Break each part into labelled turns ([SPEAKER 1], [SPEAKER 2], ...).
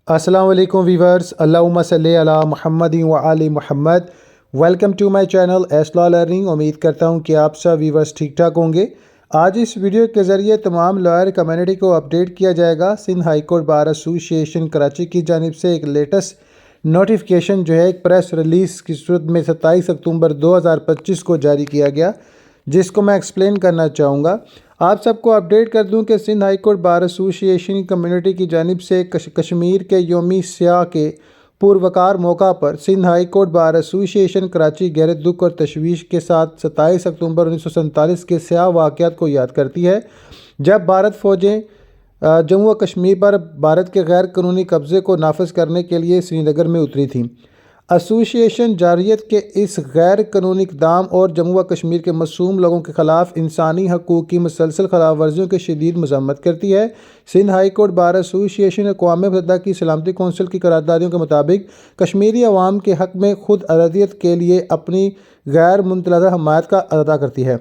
[SPEAKER 1] السلام علیکم ویورز، اللہم صلی علی محمد و آل محمد۔ Welcome to my channel S law learning. امید کرتا ہوں کہ آپ سب ویورز ٹھیک ٹھاک ہوں گے۔ آج اس ویڈیو کے ذریعے تمام لائر کمیونٹی کو اپڈیٹ کیا جائے گا۔ سندھ ہائی کورٹ بار ایسوسی ایشن کراچی کی جانب سے ایک لیٹسٹ نوٹیفیکیشن جو ہے ایک پریس ریلیز کی صورت میں 27 اکتوبر 2025 کو جاری کیا گیا، جس کو میں ایکسپلین کرنا چاہوں گا۔ آپ سب کو اپڈیٹ کر دوں کہ سندھ ہائی کورٹ بار ایسوسی ایشن کمیونٹی کی جانب سے کشمیر کے یوم سیاہ کے پروقار موقع پر سندھ ہائی کورٹ بار ایسوسی ایشن کراچی گہرے دکھ اور تشویش کے ساتھ 27 اکتوبر 1947 کے سیاہ واقعات کو یاد کرتی ہے، جب بھارت فوجیں جموں و کشمیر پر بھارت کے غیر قانونی قبضے کو نافذ کرنے کے لیے سری نگر میں اتری تھیں۔ ایسوسی ایشن جارحیت کے اس غیر قانونی اقدام اور جموں و کشمیر کے معصوم لوگوں کے خلاف انسانی حقوق کی مسلسل خلاف ورزیوں کی شدید مذمت کرتی ہے۔ سندھ ہائی کورٹ بار ایسوسی ایشن اقوام متحدہ کی سلامتی کونسل کی قراردادوں کے مطابق کشمیری عوام کے حق میں خود ارادیت کے لیے اپنی غیر متنازع حمایت کا ادا کرتی ہے۔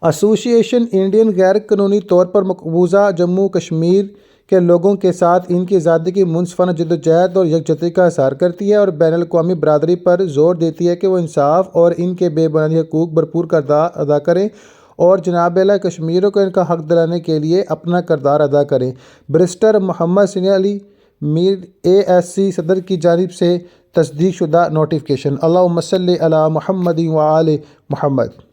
[SPEAKER 1] ایسوسی ایشن انڈین غیر قانونی طور پر مقبوضہ جموں کشمیر کے لوگوں کے ساتھ ان کی آزادی کی منصفانہ جدوجہد اور یکجہتی کا اظہار کرتی ہے اور بین الاقوامی برادری پر زور دیتی ہے کہ وہ انصاف اور ان کے بے بنیادی حقوق بھرپور کردار ادا کریں اور جناب اعلیٰ کشمیریوں کو ان کا حق دلانے کے لیے اپنا کردار ادا کریں۔ بیرسٹر محمد ثناء علی میر ASC صدر کی جانب سے تصدیق شدہ نوٹیفیکیشن۔ اللہم صلی علی محمد و آل محمد۔